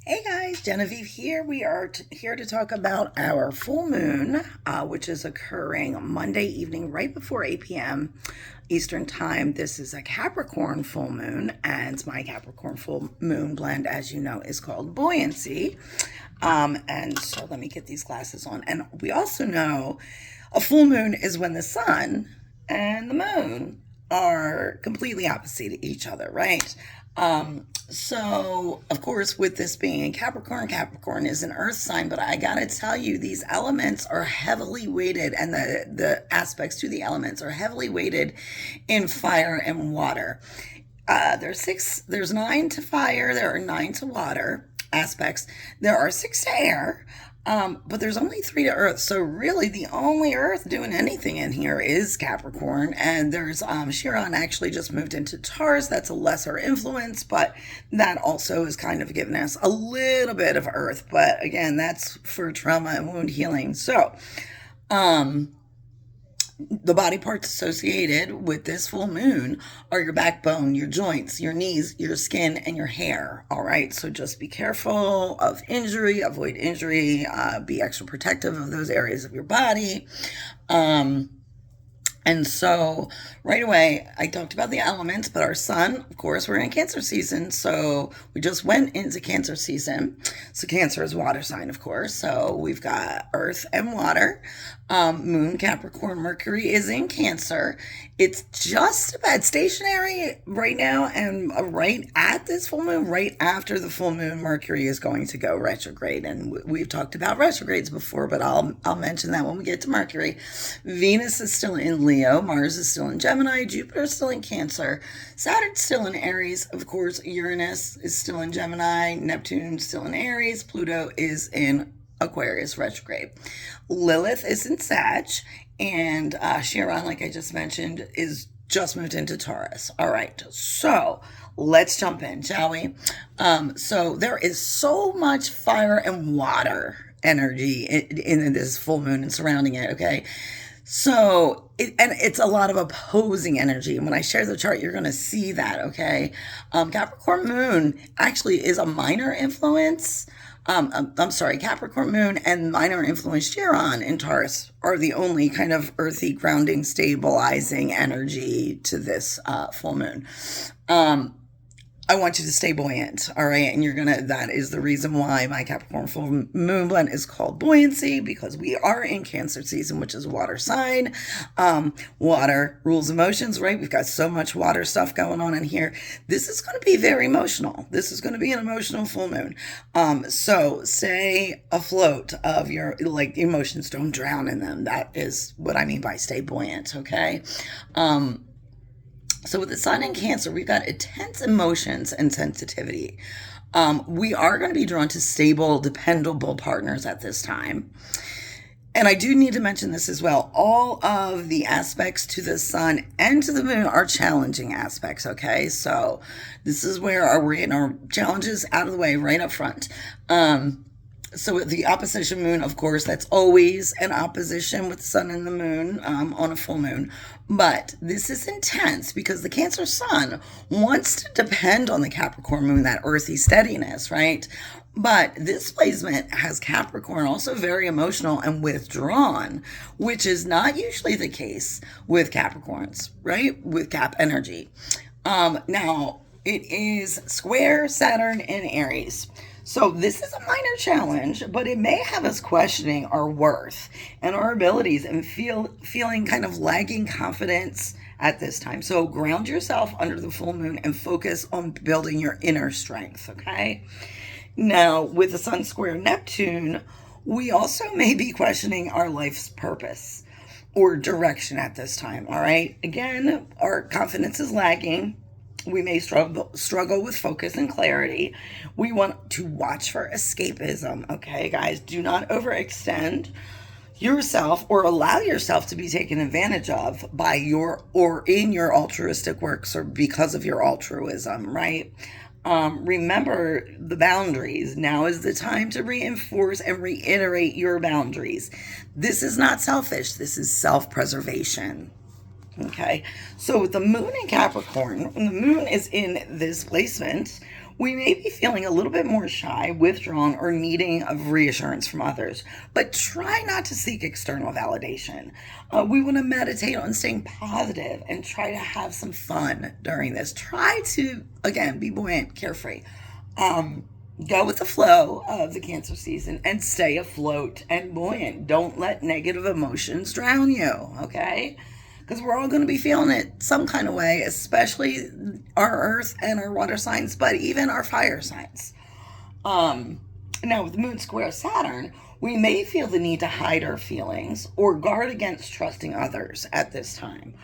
Hey guys, Genevieve here. We are here to talk about our full moon, which is occurring Monday evening right before 8 p.m. Eastern Time. This is a Capricorn full moon, and my Capricorn full moon blend, as you know, is called Buoyancy. And so let me get these glasses on. And we also know a full moon is when the sun and the moon are completely opposite each other, right? So, of course, with this being Capricorn, Capricorn is an earth sign, but I gotta tell you, these elements are heavily weighted, and the aspects to the elements are heavily weighted in fire and water. There's 9 to fire, there are 9 to water aspects, there are 6 to air, but there's only 3 to Earth. So really, the only Earth doing anything in here is Capricorn. And there's Chiron actually just moved into Taurus. That's a lesser influence, but that also is kind of giving us a little bit of Earth. But again, that's for trauma and wound healing. So, the body parts associated with this full moon are your backbone, your joints, your knees, your skin, and your hair. All right. So just be careful of injury, avoid injury, be extra protective of those areas of your body. And so right away, I talked about the elements, but our sun, of course, we're in Cancer season. So we just went into Cancer season. So Cancer is water sign, of course. So we've got earth and water. Moon, Capricorn, Mercury is in Cancer. It's just about stationary right now, and right at this full moon, right after the full moon, Mercury is going to go retrograde. And we've talked about retrogrades before, but I'll mention that when we get to Mercury. Venus is still in Leo, Mars is still in Gemini, Jupiter is still in Cancer, Saturn's still in Aries, of course, Uranus is still in Gemini, Neptune still in Aries, Pluto is in Aquarius retrograde. Lilith is in Sag, and Chiron, like I just mentioned, is just moved into Taurus. All right, so let's jump in, shall we? So there is so much fire and water energy in this full moon and surrounding it, okay? So, it's a lot of opposing energy. And when I share the chart, you're going to see that, okay? Capricorn moon actually is a minor influence. I'm sorry, Capricorn moon and minor influence Chiron in Taurus are the only kind of earthy, grounding, stabilizing energy to this full moon. I want you to stay buoyant, all right? And that is the reason why my Capricorn full moon blend is called Buoyancy, because we are in Cancer season, which is a water sign. Water rules emotions, right? We've got so much water stuff going on in here. This is going to be very emotional. This is going to be an emotional full moon. So stay afloat of your, emotions. Don't drown in them. That is what I mean by stay buoyant, okay? So with the sun in Cancer, we've got intense emotions and sensitivity. We are going to be drawn to stable, dependable partners at this time. And I do need to mention this as well. All of the aspects to the sun and to the moon are challenging aspects, okay? So this is where we're getting our challenges out of the way right up front. So with the opposition moon, of course, that's always an opposition with the sun and the moon on a full moon. But this is intense because the Cancer sun wants to depend on the Capricorn moon, that earthy steadiness, right? But this placement has Capricorn also very emotional and withdrawn, which is not usually the case with Capricorns, right? With Cap energy. Now, it is square Saturn in Aries. So this is a minor challenge, but it may have us questioning our worth and our abilities and feeling kind of lagging confidence at this time. So ground yourself under the full moon and focus on building your inner strength, okay? Now, with the sun square Neptune, we also may be questioning our life's purpose or direction at this time, all right? Again, our confidence is lagging. We may struggle with focus and clarity. We want to watch for escapism, okay, guys? Do not overextend yourself or allow yourself to be taken advantage of by in your altruistic works or because of your altruism, right? Remember the boundaries. Now is the time to reinforce and reiterate your boundaries. This is not selfish. This is self-preservation. Okay, so with the moon in Capricorn, when the moon is in this placement, We may be feeling a little bit more shy, withdrawn, or needing of reassurance from others, but try not to seek external validation. We want to meditate on staying positive and try to have some fun during this. Try to, again, be buoyant, carefree. Go with the flow of the Cancer season and stay afloat and buoyant. Don't let negative emotions drown you, okay? Because we're all going to be feeling it some kind of way, especially our earth and our water signs, but even our fire signs. Now, with the moon square Saturn, we may feel the need to hide our feelings or guard against trusting others at this time.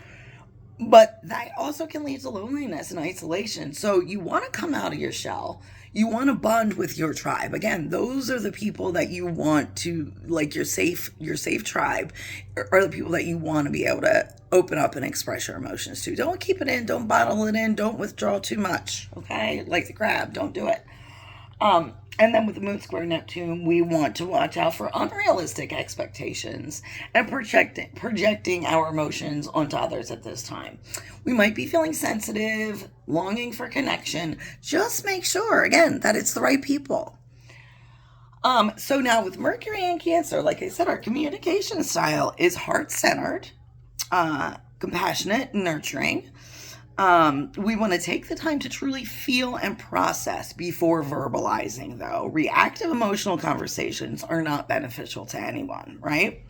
But that also can lead to loneliness and isolation. So you want to come out of your shell. You want to bond with your tribe. Again, those are the people that you want to, like your safe tribe, are the people that you want to be able to open up and express your emotions to. Don't keep it in. Don't bottle it in. Don't withdraw too much. Okay? Like the crab. Don't do it. And then with the moon square Neptune, we want to watch out for unrealistic expectations and projecting our emotions onto others at this time. We might be feeling sensitive, longing for connection. Just make sure, again, that it's the right people. So now with Mercury in Cancer, like I said, our communication style is heart-centered, compassionate, nurturing. We want to take the time to truly feel and process before verbalizing, though. Reactive emotional conversations are not beneficial to anyone, right?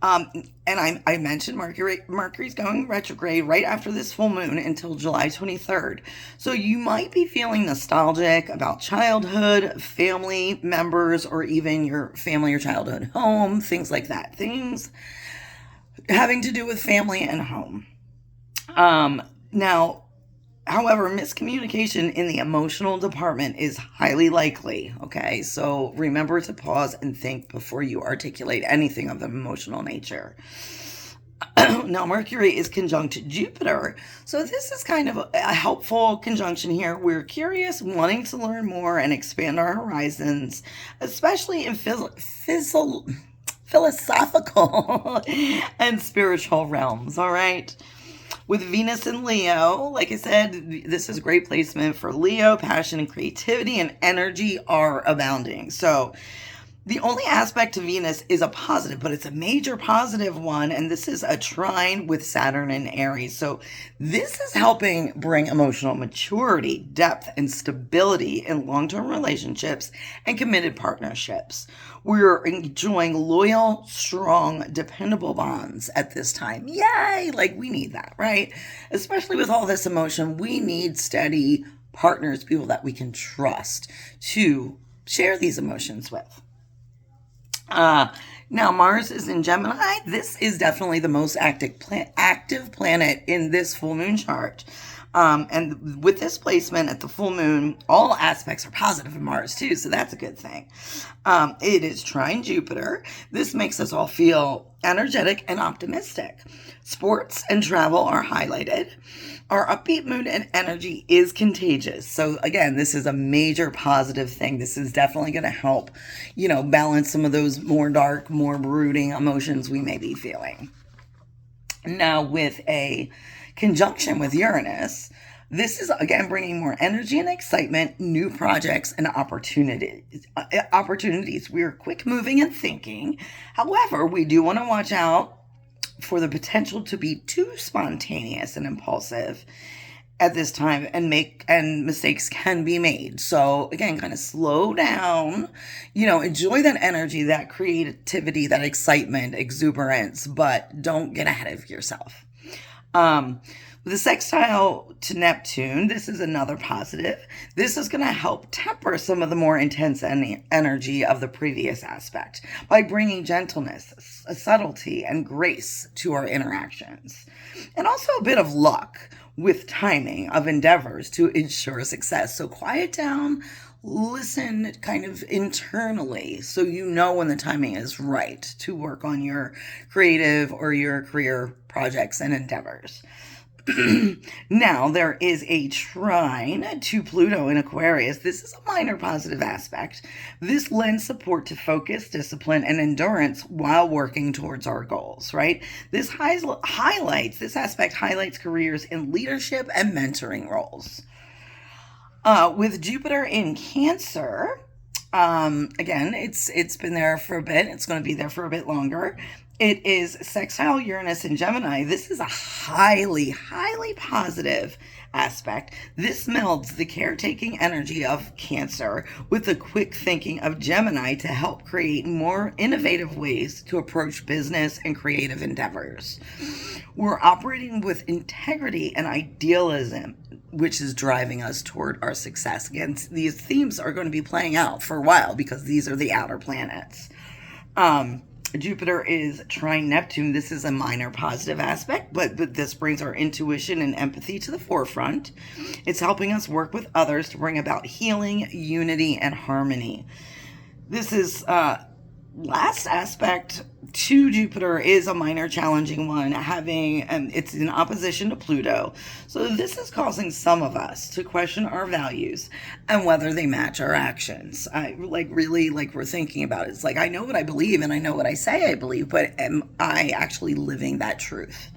And I mentioned Mercury's going retrograde right after this full moon until July 23rd. So you might be feeling nostalgic about childhood, family members, or even your family or childhood home, things like that. Things having to do with family and home. Now, however, miscommunication in the emotional department is highly likely, okay? So remember to pause and think before you articulate anything of an emotional nature. Now, Mercury is conjunct Jupiter, so this is kind of a helpful conjunction here. We're curious, wanting to learn more and expand our horizons, especially in philosophical and spiritual realms, all right? With Venus in Leo, like I said, this is a great placement for Leo. Passion and creativity and energy are abounding. So the only aspect to Venus is a positive, but it's a major positive one. And this is a trine with Saturn and Aries. So this is helping bring emotional maturity, depth, and stability in long-term relationships and committed partnerships. We're enjoying loyal, strong, dependable bonds at this time. Yay! Like, we need that, right? Especially with all this emotion, we need steady partners, people that we can trust to share these emotions with. Now Mars is in Gemini. This is definitely the most active planet in this full moon chart. And with this placement at the full moon, all aspects are positive in Mars too, so that's a good thing. It is trine Jupiter. This makes us all feel energetic and optimistic. Sports and travel are highlighted. Our upbeat mood and energy is contagious. So again, this is a major positive thing. This is definitely going to help, balance some of those more dark, more brooding emotions we may be feeling. Now with a conjunction with Uranus, this is again bringing more energy and excitement, new projects and opportunities. We are quick moving and thinking. However, we do want to watch out for the potential to be too spontaneous and impulsive at this time, and mistakes can be made. So again, kind of slow down, enjoy that energy, that creativity, that excitement, exuberance, but don't get ahead of yourself. With a sextile to Neptune, this is another positive. This is going to help temper some of the more intense energy of the previous aspect by bringing gentleness, subtlety, and grace to our interactions. And also a bit of luck with timing of endeavors to ensure success. So quiet down, listen kind of internally so you know when the timing is right to work on your creative or your career projects and endeavors. Now, there is a trine to Pluto in Aquarius. This is a minor positive aspect. This lends support to focus, discipline, and endurance while working towards our goals, right? This aspect highlights careers in leadership and mentoring roles. With Jupiter in Cancer, again, it's been there for a bit. It's going to be there for a bit longer. It is sextile Uranus in Gemini. This is a highly, highly positive aspect. This melds the caretaking energy of Cancer with the quick thinking of Gemini to help create more innovative ways to approach business and creative endeavors. We're operating with integrity and idealism, which is driving us toward our success. Again, these themes are going to be playing out for a while because these are the outer planets. Jupiter is trine Neptune. This is a minor positive aspect, but this brings our intuition and empathy to the forefront. It's helping us work with others to bring about healing, unity, and harmony. This is last aspect to Jupiter is a minor challenging one, it's in opposition to Pluto. So this is causing some of us to question our values and whether they match our actions. We're thinking about it. It's like, I know what I believe and I know what I say I believe, but am I actually living that truth?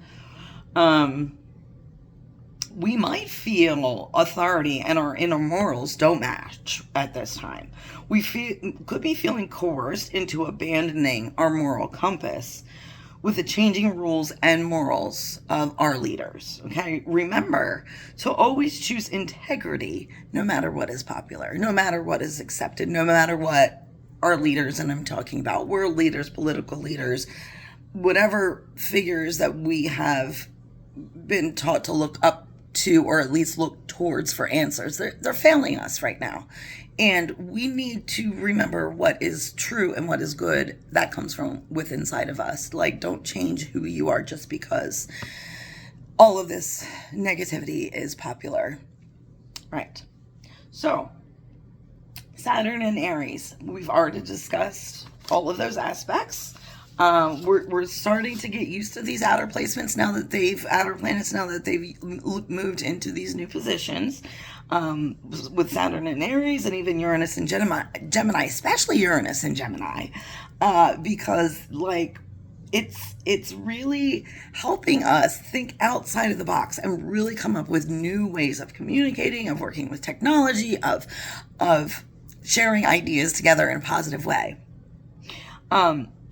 We might feel authority and our inner morals don't match at this time. We could be feeling coerced into abandoning our moral compass with the changing rules and morals of our leaders. Okay, remember to always choose integrity no matter what is popular, no matter what is accepted, no matter what our leaders, and I'm talking about world leaders, political leaders, whatever figures that we have been taught to look up to, or at least look towards for answers. They're failing us right now. And we need to remember what is true and what is good. That comes from within inside of us. Like, don't change who you are just because all of this negativity is popular. Right. So, Saturn and Aries. We've already discussed all of those aspects. We're starting to get used to these outer placements outer planets now that they've moved into these new positions. With Saturn and Aries and even Uranus and Gemini, especially Uranus and Gemini, because it's really helping us think outside of the box and really come up with new ways of communicating, of working with technology, of sharing ideas together in a positive way.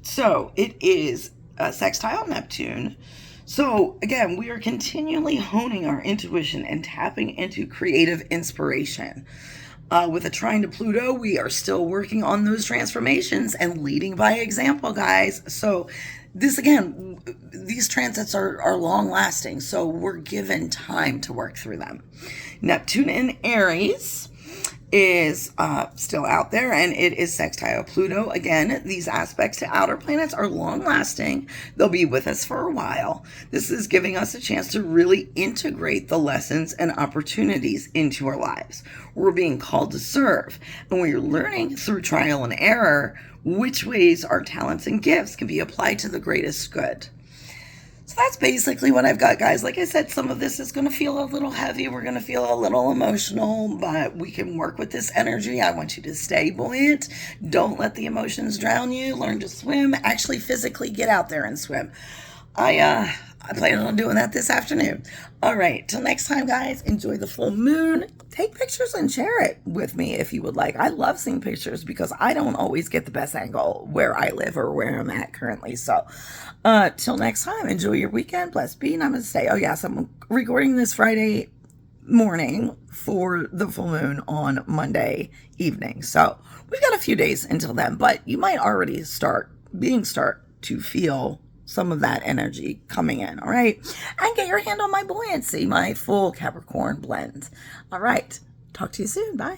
So it is a sextile Neptune. So again, we are continually honing our intuition and tapping into creative inspiration. With a trine to Pluto, we are still working on those transformations and leading by example, guys. So this, again, these transits are long lasting. So we're given time to work through them. Neptune in Aries is still out there, and it is sextile Pluto. Again, these aspects to outer planets are long lasting. They'll be with us for a while. This is giving us a chance to really integrate the lessons and opportunities into our lives. We're being called to serve, and we're learning through trial and error which ways our talents and gifts can be applied to the greatest good. So that's basically what I've got, guys. Like I said, some of this is going to feel a little heavy. We're going to feel a little emotional, but we can work with this energy. I want you to stay buoyant. Don't let the emotions drown you. Learn to swim. Actually, physically get out there and swim. I plan on doing that this afternoon. All right. Till next time, guys. Enjoy the full moon. Take pictures and share it with me if you would like. I love seeing pictures because I don't always get the best angle where I live or where I'm at currently. So till next time, enjoy your weekend. Blessed be. Namaste. Oh, yes. I'm recording this Friday morning for the full moon on Monday evening. So we've got a few days until then, but you might already start to feel some of that energy coming in, all right? And get your hand on my Buoyancy, my full Capricorn blend. All right. Talk to you soon. Bye.